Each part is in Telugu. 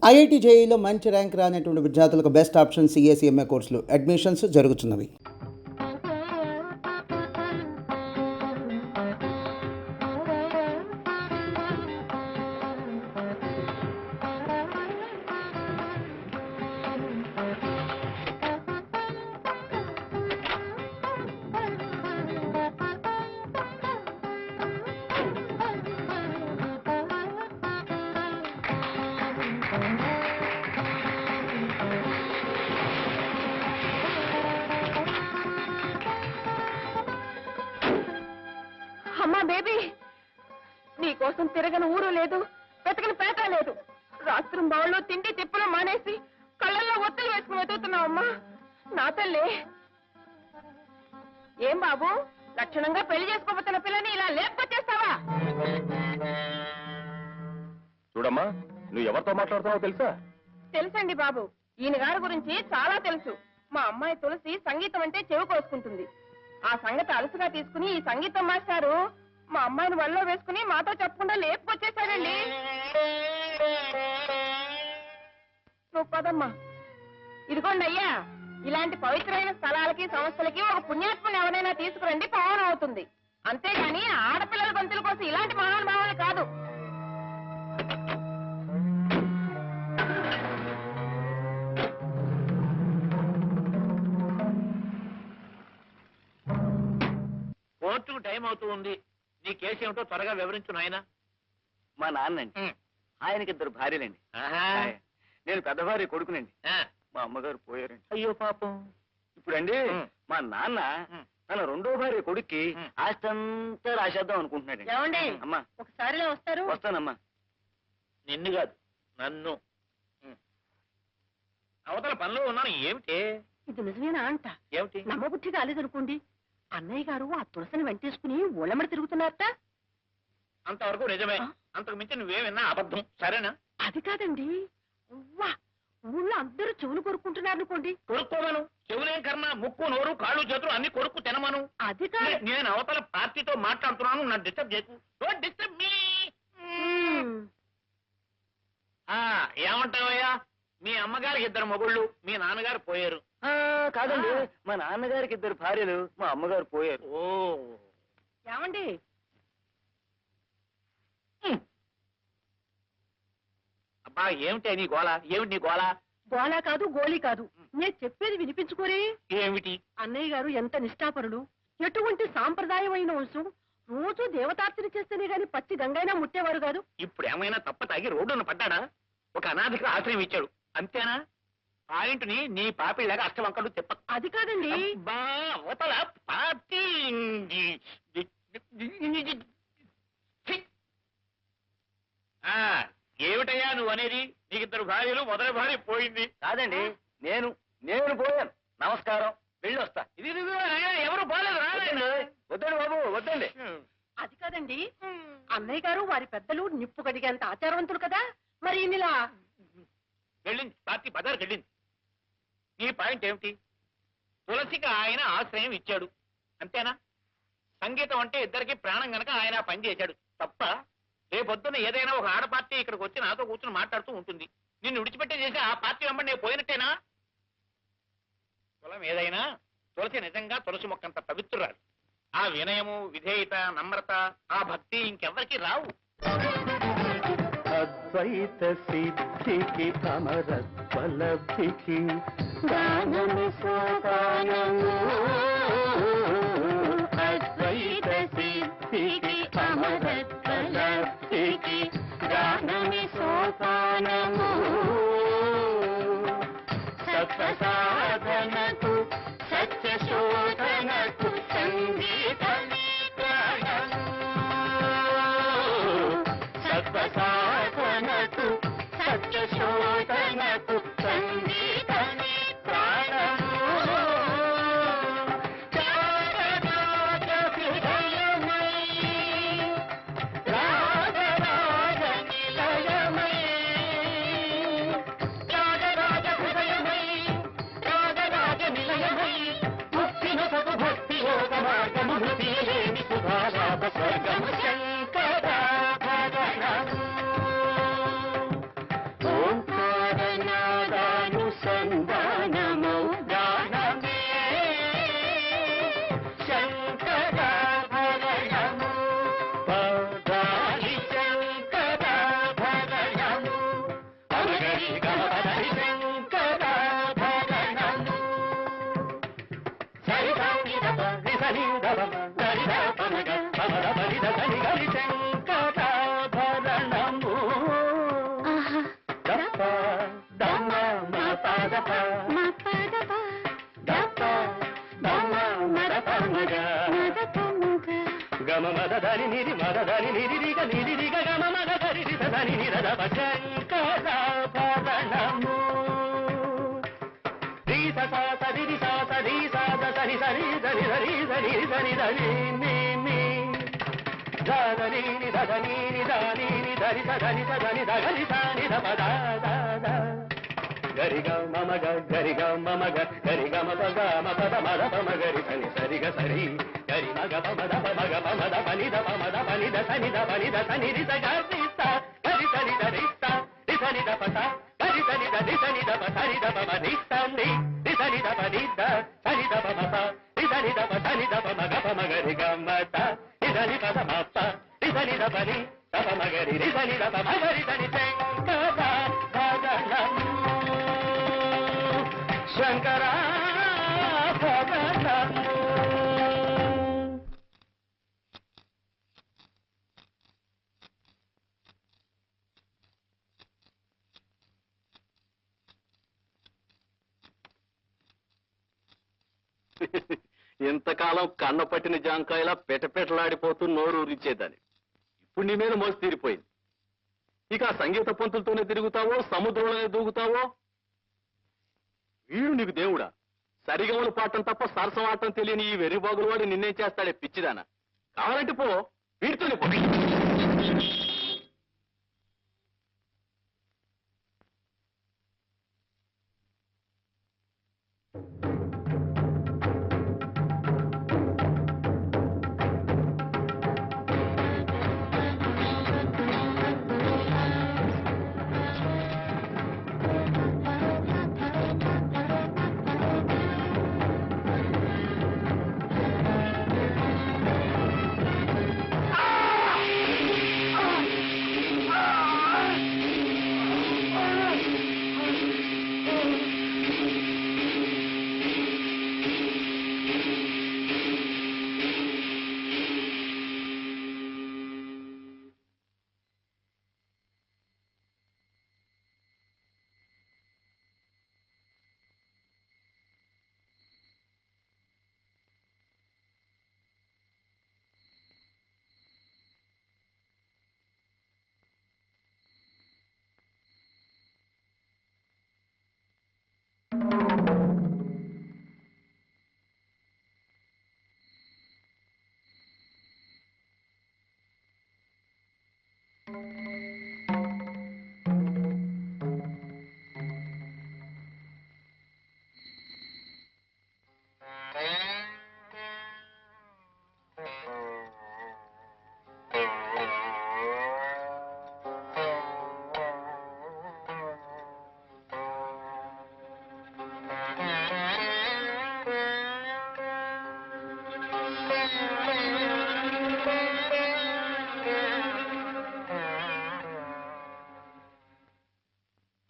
ఐఐటి జేఈలో మంచి ర్యాంక్ రానటువంటి విద్యార్థులకు బెస్ట్ ఆప్షన్ సిఎస్ఈఎంఏ కోర్సులు అడ్మిషన్స్ జరుగుతున్నవి. అమ్మా బేబీ, నీకోసం తిరగని ఊరు లేదు, వెతకని పేట లేదు. రాత్రి బావుల్లో తిండి తిప్పులు మానేసి కళ్ళల్లో ఒత్తులు వేసుకుని వెతుకుతున్నావమ్మా. నా తల్లి, ఏం బాబు లక్షణంగా పెళ్లి చేసుకోబోతున్న పిల్లని ఇలా లేపుకొచ్చేస్తావా? చూడమ్మా, నువ్వు ఎవరితో మాట్లాడుతున్నావో తెలుసా? తెలుసండి బాబు, ఈయన గారి గురించి చాలా తెలుసు. మా అమ్మాయి తులసి సంగీతం అంటే చెవి కోసుకుంటుంది. ఆ సంగతి అలసుగా తీసుకుని ఈ సంగీతం మాస్టారు మా అమ్మాయిని వల్ల వేసుకుని మాతో చెప్పకుండా లేపుకొచ్చేసాడండి. నువ్వు పదమ్మా. ఇదిగోండి అయ్యా, ఇలాంటి పవిత్రమైన స్థలాలకి సంస్థలకి ఒక పుణ్యాత్మని ఎవరైనా తీసుకురండి, పావనం అవుతుంది. అంతేగాని ఆడపిల్లల గొంతుల కోసం ఇలాంటి మహానుభావాలు కాదు. కోర్టుకు టైం అవుతూ ఉంది. నీ కేసు ఏమిటో త్వరగా వివరించు నాయనా. మా నాన్నండి, ఆయనకి 2 భార్యలండి. నేను పెద్ద భార్య కొడుకునండి. మా అమ్మగారు పోయారండి. అయ్యో పాపం. ఇప్పుడండి మా నాన్న తన 2వ భార్య కొడుక్కి ఆస్తి అంతా రాసేద్దాం అనుకుంటున్నాడు. ఏమండి అమ్మా ఒకసారిలో వస్తారు? వస్తానమ్మా. నిన్ను కాదు నన్ను. అవతల పనిలో ఉన్నాను. ఏమిటి ఇది నిజమేనా అంట? ఏమిటి? నమ్మబుద్ధి కాలేదనుకోండి, అన్నయ్య గారు ఆ తులసిని వెంటేసుకుని ఊళ్ళమడి తిరుగుతున్నారట. అంతవరకు నిజమే. అంతకు మించి నువ్వేమన్నా అబద్ధం. సరేనా? అది కాదండి, ఊళ్ళో అందరూ చెవులు కొరుక్కుంటున్నారు అనుకోండి. కొరుక్కోమను. చెవులేం కర్మ, ముక్కు నోరు కాళ్ళు చేతులు అన్ని కొరుక్కు తినమను. అది కాదు, నేను అవతల పార్టీతో మాట్లాడుతున్నాను. నన్ను డిస్టర్బ్ చేయకు. Don't disturb me. ఏమంటావయ్యా? మీ అమ్మగారికి 2 మొగుళ్ళు, మీ నాన్నగారు పోయారు. కాదండి, మా నాన్నగారికి 2 భార్యలు, మా అమ్మగారు పోయారు. ఓ ఏమండి అబ్బా, ఏమిటి నీ గోళ? ఏమిటి నీ గోళ? గోలా కాదు, గోలీ కాదు, నేను చెప్పేది వినిపించుకోరే. ఏమిటి? అన్నయ్య గారు ఎంత నిష్ఠాపరుడు, ఎటువంటి సాంప్రదాయమైన వంశం. రోజు దేవతార్చన చేస్తేనే గాని పచ్చి గంగైనా ముట్టేవారు కాదు. ఇప్పుడు ఏమైనా తప్ప తాగి రోడ్డున పడ్డాడా? ఒక అనాథకి ఆశ్రయం ఇచ్చాడు, అంతేనా? పాయింట్ని నీ పాపిళ్ళగా అష్టవంకలు చెప్ప. అది కాదండి, అవతల పార్టీ. ఏమిటయ్యా నువ్వు అనేది? నీకు 2 భార్యలు, మొదటి భార్య పోయింది. కాదండి, నేను పోయాను. నమస్కారం, వెళ్ళొస్తా. ఇది ఎవరు పోలేదు. వద్దండి బాబు, వద్దండి. అది కాదండి, అన్నయ్య గారు వారి పెద్దలు నిప్పు కడిగేంత ఆచారవంతులు కదా, మరి ఇలా వెళ్ళింది. పార్టీ బజార్కి వెళ్ళింది. నీ పాయింట్ ఏమిటి? తులసికి ఆయన ఆశ్రయం ఇచ్చాడు, అంతేనా? సంగీతం అంటే ఇద్దరికి ప్రాణం గనక ఆయన పని చేశాడు, తప్ప రేపొద్దున ఏదైనా ఒక ఆడ పార్టీ ఇక్కడికి వచ్చి నాతో కూర్చొని మాట్లాడుతూ ఉంటుంది. నిన్ను విడిచిపెట్టే చేసి ఆ పార్టీ వెంబడి నేను పోయినట్టేనా? కులం ఏదైనా తులసి నిజంగా తులసి మొక్కంత పవిత్రురాలు. ఆ వినయము, విధేయత, నమ్రత, ఆ భక్తి ఇంకెవ్వరికి రావు. అద్వైత సిద్ధికి అమరత్వలబ్ధికి దానము సోపానము. అద్వైత సిద్ధికి అమరత్వలబ్ధికి దానము సోపానము. సత్వ సాధనకు సత్య శోధనకు సంగీతమే ప్రాణము. సత్వ సాధనకు సత్య శోధనకు సంగీతమే ప్రాణము. రాగరాగ హృదయమై, రాగరాగ నిలయమై, రాగరాగ హృదయమై, రాగరాగ నిలయమై, ముక్తిన సగు భక్తి యోగ మార్గము ముక్తిలేని సుధాలాభ స్వర్గము శంకరాభరణము. ఓంకార గరి గమ పదని శంకరాభరణము సరి సాని దప నిసని దప గరి దప మగ పమద పని దని గరి శంకరాభరణము దప దమ మ పదప దప దమ మద పమగ గమ మద దని నిరి మద దని నిరి గ గమ మద గరి దని నిరద శంకరాభరణము రీ స ది రి స ది స ద సరి సరి దని దని దని దని దని ని ని ద దని ని ద దని ని ద ని ని దని స దని స దని ద గరి స ని ద ప ద ద ద గరి గ మమ గ గరి గ మమ గ గరి గ మ ప గ మ ప ద మ ద ప మ గరి సని సరి గ సరి గరి మ గ ప మ ద ప మ గ ప మ ద ప ని ద ప మ ద ప ని ద సని ద ప ని ద సని రి స గ రి స గరి సని ద రి స రి సని ద ప స గరి సని ద రి సని ద ప సని ద ప మ ని స ని రి సని ద ప ని ద సని ద ప మ ప రి సని ద ప సని ద ప మ గ ప మ గ రి గ మ త రి సని ప ద మ ప రి సని ద ప ని ద ప మ గ రి రి సని ద ప మ గ రి సని శంకరాభరణము ఇంతకాలం కన్న పట్టిన జాంకాయలా పెటపెటలాడిపోతూ నోరు ఊరించేదాన్ని. ఇప్పుడు నీ మీద మోసి తీరిపోయింది. ఇక ఆ సంగీత పంతులతోనే తిరుగుతావో సముద్రంలోనే దూకుతావో. వీడు నీకు దేవుడా? సరిగమలు పాడటం తప్ప సరసం ఆడటం తెలియని ఈ వెర్రిబాగుల వాడు నిన్నేం చేస్తాడే పిచ్చిదానా? కావాలంటే పో, వీడితోనే పో.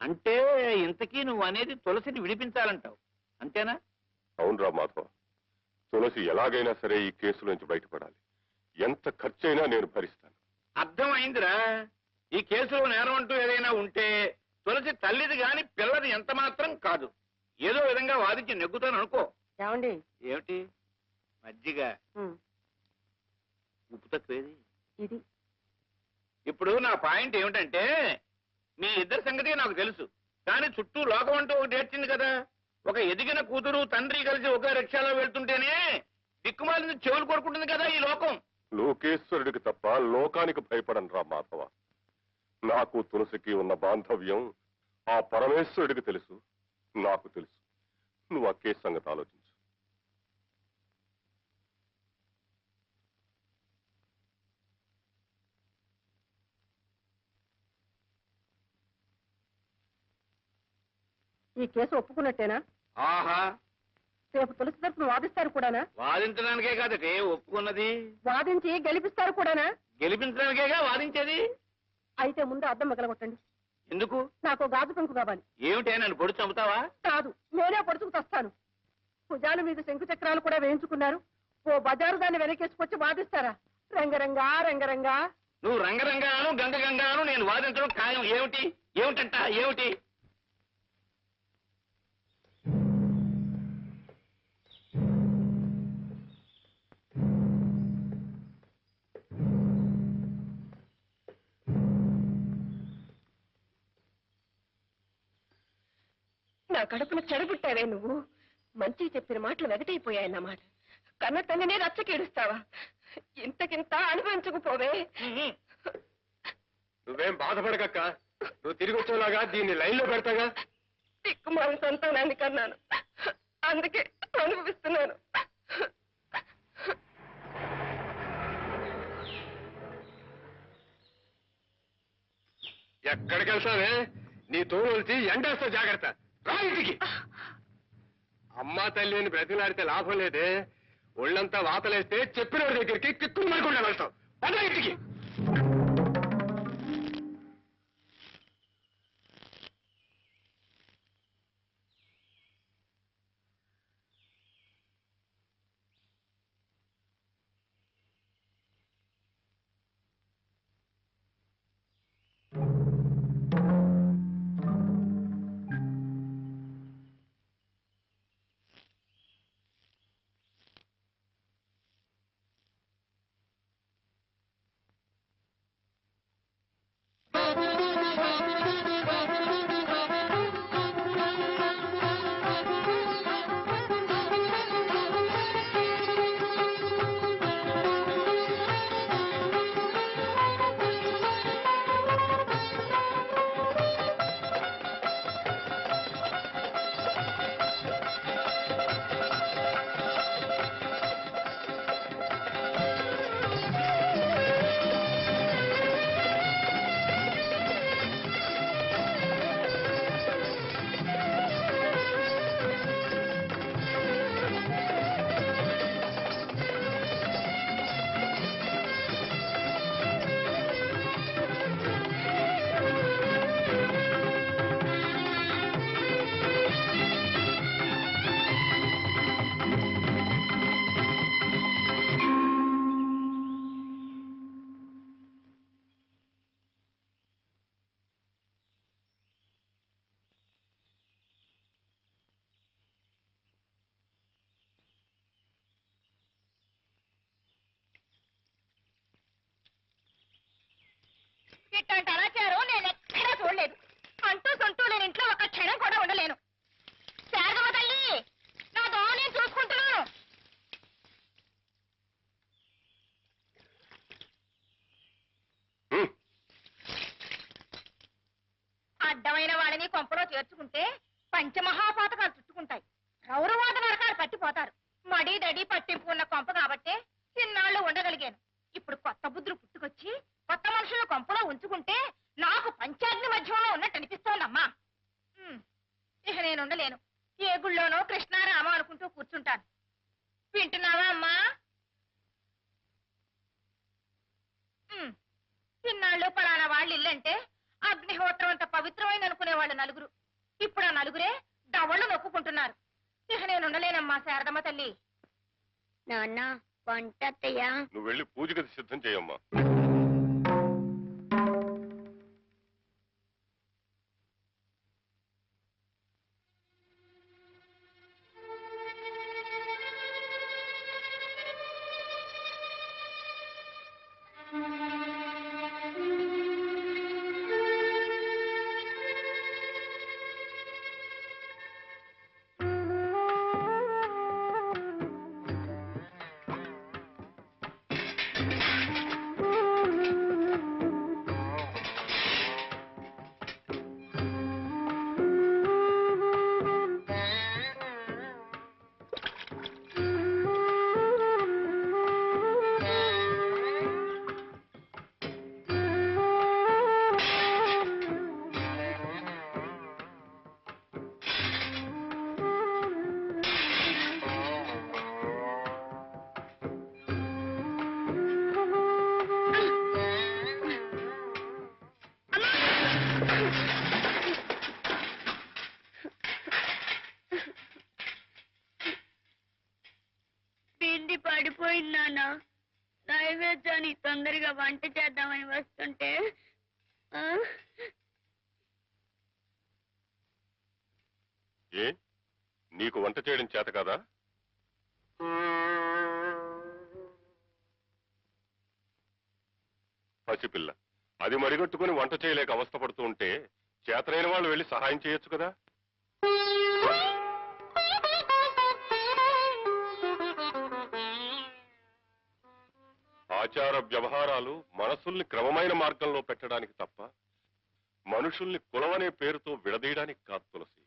అంటే ఇంతకీ నువ్వు అనేది తులసిని విడిపించాలంటావు, అంతేనా? అవునరా మాధవ, తులసి ఎలాగైనా సరే ఈ కేసు నుంచి బయటపడాలి. ఎంత ఖర్చైనా నేను భరిస్తాను. అర్థం అయిందిరా. ఈ కేసులో నేరం అంటూ ఏదైనా ఉంటే తులసి తల్లిది గాని పిల్లది ఎంత మాత్రం కాదు. ఏదో విధంగా వాదించి నెగ్గుతాను అనుకో. ఏమండి? ఏమిటి? మజ్జిగ ఉప్పు తక్కువేది. ఇది ఇప్పుడు నా పాయింట్ ఏమిటంటే, మీ ఇద్దరి సంగతి నాకు తెలుసు, కానీ చుట్టూ లోకం అంటూ ఒకటి ఏడ్చింది కదా. ఒక ఎదిగిన కూతురు తండ్రి కలిసి ఒకే రిక్షాలో వెళ్తుంటేనే దిక్కుమాలిన చెవులు కొరుకుంటుంది కదా ఈ లోకం. లోకేశ్వరుడికి తప్ప లోకానికి భయపడను రా మాధవ. నాకు తులసికి ఉన్న బాంధవ్యం ఆ పరమేశ్వరుడికి తెలుసు, నాకు తెలుసు. నువ్వు ఆ కేసు సంగతి ఆలోచించు. ఈ కేసు ఒప్పుకున్నట్టేనా? ఆహా, రేపు తులసి తరపున వాదిస్తారు కూడానా? వాదించడానికే కాదటే ఒప్పుకున్నది. వాదించి గెలిపిస్తారు కూడానా? గెలిపించడానికేగా వాదించేది. అయితే ముందు అద్దం మిగలగొట్టండి. ఎందుకు? నాకు గాజు పెంకు కావాలి. ఏమిటే నన్ను పొడి చంపుతావా? కాదు, నేనే పొడుచుకు తెస్తాను. భుజాల మీద శంకు చక్రాలు కూడా వేయించుకున్నారు. ఓ బజారు దాన్ని వెనకేసుకొచ్చి వాదిస్తారా? రంగరంగా రంగరంగా. నువ్వు రంగరంగాను గంగగంగాను నేను వాదించడం ఖాయం. ఏమిటి ఏమిటంట ఏమిటి? నా కడుపును చెడబుట్టావే నువ్వు. మంచి చెప్పిన మాటలు వెగటైపోయాయన్నమాట. కన్న తల్లినే రచ్చకేడుస్తావా? ఇంతకింత అనుభవించకపోవే. నువ్వేం బాధపడకక్క, నువ్వు తిరిగి వచ్చేలాగా దీన్ని లైన్లో పెడతాగా. తిక్కుమాల సంతానాన్ని కన్నాను, అందుకే అనుభవిస్తున్నాను. ఎక్కడికి వెళ్తావే? నీ తోలుచి ఎండేస్తా, జాగ్రత్త. రా ఇంటికి. అమ్మా తల్లిని బ్రతిలాడితే లాభం లేదే. ఒళ్ళంతా వాతలేస్తే చెప్పిన వాడి దగ్గరికి కిక్కులు మరకుండా వెళ్తావు. పద ఇంటికి. ఇట్లాంటి అరాచారం నేను ఎక్కడా చూడలేదు. అంటూ సొంటూ నేను ఇంట్లో ఒక క్షణం కూడా ఉండలేను. శారదమ్మ తల్లి, నా దోమ నేను చూసుకుంటున్నాను. అడ్డమైన వాళ్ళని కొంపలో చేర్చుకుంటే పంచమహాపాతకాలు చుట్టుకుంటాయి. రౌరవాద నరకాలు పట్టిపోతారు. మడి దడి పట్టింపు ఉన్న కొంప కాబట్టే ఇన్నాళ్ళు ఉండగలిగాను. ఇప్పుడు కొత్త బుద్ధులు పుట్టుకొచ్చి కొత్త మనుషులు కొంపలో ఉంచుకుంటే నాకు పంచాగ్ని మధ్యంలో ఉన్నట్టు అనిపిస్తోందమ్మా. ఇక నేను ఉండలేను. ఏ గుళ్ళోనో కృష్ణారామ అనుకుంటూ కూర్చుంటాను. వింటున్నావా అమ్మా? ఇన్నాళ్ళు పలానా వాళ్ళ ఇల్లంటే అగ్నిహోత్రం అంత పవిత్రమైన అనుకునే వాళ్ళు నలుగురు. ఇప్పుడు ఆ నలుగురే దవళ్ళు నొక్కుకుంటున్నారు. ఇక నేను ఉండలేనమ్మా శారదమ్మ తల్లి. నాన్న వంట అత్తయ్యా. నువ్వు వెళ్ళి పూజ గది సిద్ధం చేయమ్మా. పడిపోయింది నాన్న. నైవేద్యాన్ని తొందరగా వంట చేద్దామని వస్తుంటే ఆ, ఏ నీకు వంట చేయడం చేత కదా? పసిపిల్ల, అది మరిగట్టుకుని వంట చేయలేక అవస్థపడుతూ ఉంటే చేతనైన వాళ్ళు వెళ్ళి సహాయం చేయొచ్చు కదా? ఆచార వ్యవహారాలు మనసుల్ని క్రమమైన మార్గంలో పెట్టడానికి తప్ప మనుషుల్ని కులమనే పేరుతో విడదీయడానికి కాదు తులసి.